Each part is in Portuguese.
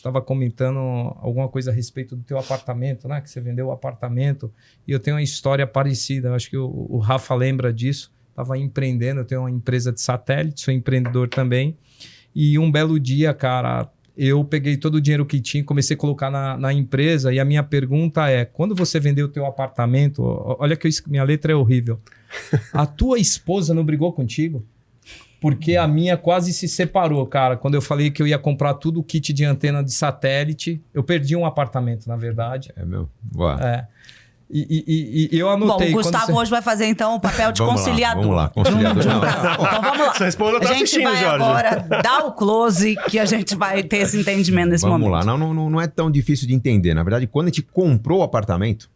estava comentando alguma coisa a respeito do teu apartamento, né? Que você vendeu o apartamento. E eu tenho uma história parecida. Acho que o Rafa lembra disso. Estava empreendendo, eu tenho uma empresa de satélite, sou empreendedor também. E um belo dia, cara, eu peguei todo o dinheiro que tinha e comecei a colocar na empresa. E a minha pergunta é, quando você vendeu o teu apartamento, olha que minha letra é horrível. A tua esposa não brigou contigo? Porque a minha quase se separou, cara. Quando eu falei que eu ia comprar tudo o kit de antena de satélite, eu perdi um apartamento, na verdade. É meu? Uau. É. E eu anotei... Bom, o Gustavo hoje vai fazer, então, o papel de conciliador. Vamos lá, conciliador. Então vamos lá. Sua esposa tá a gente assistindo, vai Jorge. agora dar o close, que a gente vai ter esse entendimento nesse momento. Vamos lá. Não é tão difícil de entender. Na verdade, quando a gente comprou o apartamento,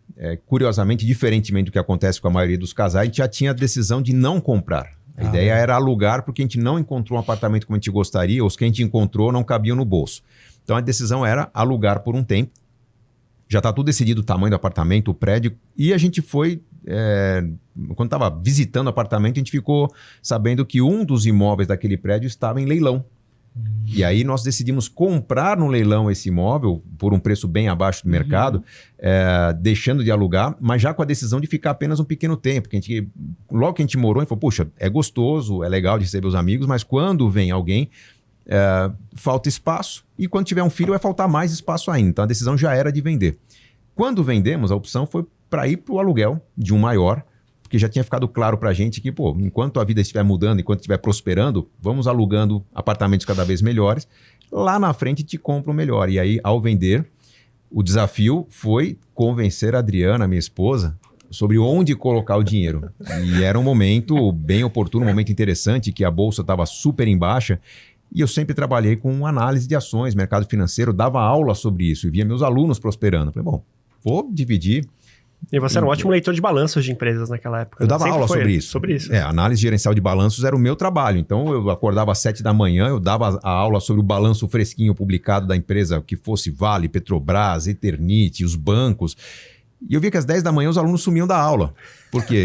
curiosamente, diferentemente do que acontece com a maioria dos casais, a gente já tinha a decisão de não comprar. A ideia era alugar porque a gente não encontrou um apartamento como a gente gostaria, ou os que a gente encontrou não cabiam no bolso. Então a decisão era alugar por um tempo. Já está tudo decidido, o tamanho do apartamento, o prédio. E a gente foi, quando estava visitando o apartamento, a gente ficou sabendo que um dos imóveis daquele prédio estava em leilão. E aí nós decidimos comprar no leilão esse imóvel por um preço bem abaixo do mercado, deixando de alugar, mas já com a decisão de ficar apenas um pequeno tempo. Que logo que a gente morou, a gente falou, puxa, é gostoso, é legal de receber os amigos, mas quando vem alguém... falta espaço e quando tiver um filho vai faltar mais espaço ainda. Então a decisão já era de vender. Quando vendemos, a opção foi para ir para o aluguel de um maior, porque já tinha ficado claro para a gente que, pô, enquanto a vida estiver mudando, enquanto estiver prosperando, vamos alugando apartamentos cada vez melhores. Lá na frente te compra o melhor. E aí, ao vender, o desafio foi convencer a Adriana, minha esposa, sobre onde colocar o dinheiro. E era um momento bem oportuno, um momento interessante, que a bolsa estava super em baixa. E eu sempre trabalhei com análise de ações, mercado financeiro, dava aula sobre isso e via meus alunos prosperando. Falei, bom, vou dividir. E você era um ótimo leitor de balanços de empresas naquela época. Eu dava Sempre aula foi sobre isso. Sobre isso. Análise gerencial de balanços era o meu trabalho. Então eu acordava às 7 da manhã, eu dava a aula sobre o balanço fresquinho publicado da empresa, que fosse Vale, Petrobras, Eternit, os bancos. E eu via que às 10 da manhã os alunos sumiam da aula. Porque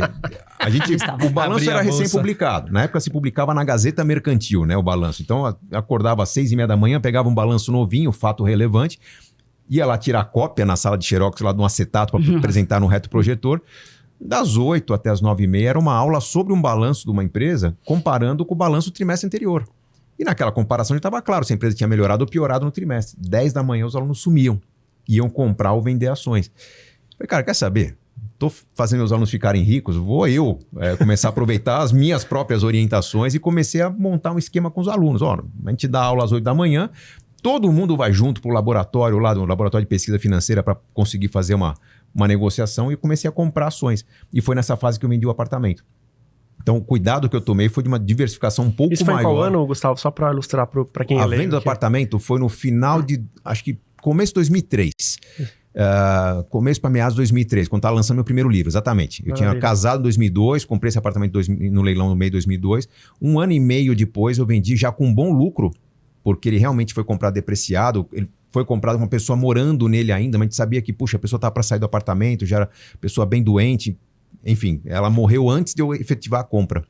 o balanço era recém-publicado. Na época se publicava na Gazeta Mercantil, né, o balanço. Então eu acordava às 6:30 da manhã, pegava um balanço novinho, fato relevante, ia lá tirar cópia na sala de xerox lá de um acetato para apresentar no retroprojetor. Das 8 até as 9:30 era uma aula sobre um balanço de uma empresa, comparando com o balanço do trimestre anterior. E naquela comparação já estava claro se a empresa tinha melhorado ou piorado no trimestre. 10 da manhã os alunos sumiam, iam comprar ou vender ações. Falei, cara, quer saber? Estou fazendo meus alunos ficarem ricos, vou eu começar a aproveitar as minhas próprias orientações e comecei a montar um esquema com os alunos. Ó, a gente dá aula às 8 da manhã, todo mundo vai junto para o laboratório lá, do laboratório de pesquisa financeira para conseguir fazer uma negociação e comecei a comprar ações. E foi nessa fase que eu vendi o apartamento. Então, o cuidado que eu tomei foi de uma diversificação um pouco maior. Isso foi em qual ano, Gustavo? Só para ilustrar para quem é leigo. A venda do apartamento foi no final de, acho que começo de 2003. Começo para meados de 2003, quando estava lançando meu primeiro livro, exatamente. Eu tinha casado em 2002, comprei esse apartamento no leilão no meio de 2002. Um ano e meio depois eu vendi já com um bom lucro, porque ele realmente foi comprado depreciado. Ele foi comprado com uma pessoa morando nele ainda, mas a gente sabia que, puxa, a pessoa estava para sair do apartamento, já era pessoa bem doente. Enfim, ela morreu antes de eu efetivar a compra.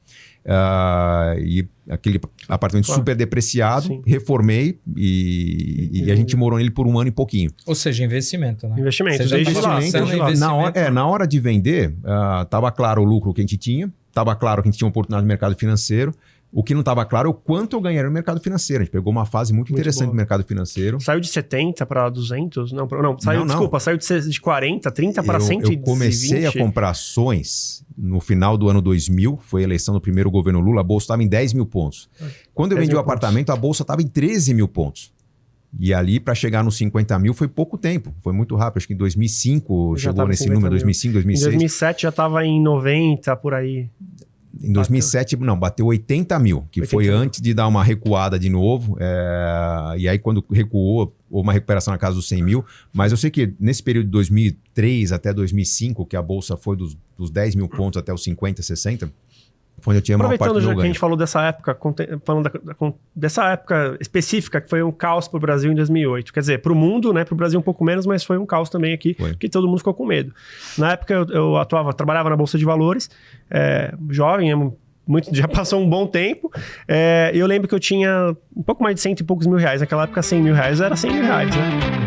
E aquele apartamento super depreciado, sim, reformei e a gente morou nele por um ano e pouquinho. Ou seja, investimento, né? Investimento, desde lá. Na hora de vender, estava claro o lucro que a gente tinha, estava claro que a gente tinha uma oportunidade no mercado financeiro. O que não estava claro é o quanto eu ganharia no mercado financeiro. A gente pegou uma fase muito interessante do mercado financeiro. Saiu de 70 para 200? Saiu de 40, 30 para 120. Eu comecei a comprar ações no final do ano 2000, foi a eleição do primeiro governo Lula, a bolsa estava em 10 mil pontos. Quando eu vendi o apartamento, a bolsa estava em 13 mil pontos. E ali, para chegar nos 50 mil, foi pouco tempo. Foi muito rápido. Acho que em 2005 chegou nesse número, 2005, 2006. Em 2007 já estava em 90, por aí. Em 2007, bateu 80 mil, que 80 foi antes de dar uma recuada de novo. E aí, quando recuou, houve uma recuperação na casa dos 100 mil. Mas eu sei que nesse período de 2003 até 2005, que a bolsa foi dos 10 mil pontos até os 50, 60, foi onde eu tinha uma parte do meu ganho. Aproveitando já que a gente falou dessa época, falando dessa época específica, que foi um caos para o Brasil em 2008. Quer dizer, para o mundo, né, para o Brasil um pouco menos, mas foi um caos também aqui, porque todo mundo ficou com medo. Na época eu trabalhava na Bolsa de Valores, jovem, já passou um bom tempo. Eu lembro que eu tinha um pouco mais de 100 e poucos mil reais. Naquela época, 100 mil reais era 100 mil reais, né?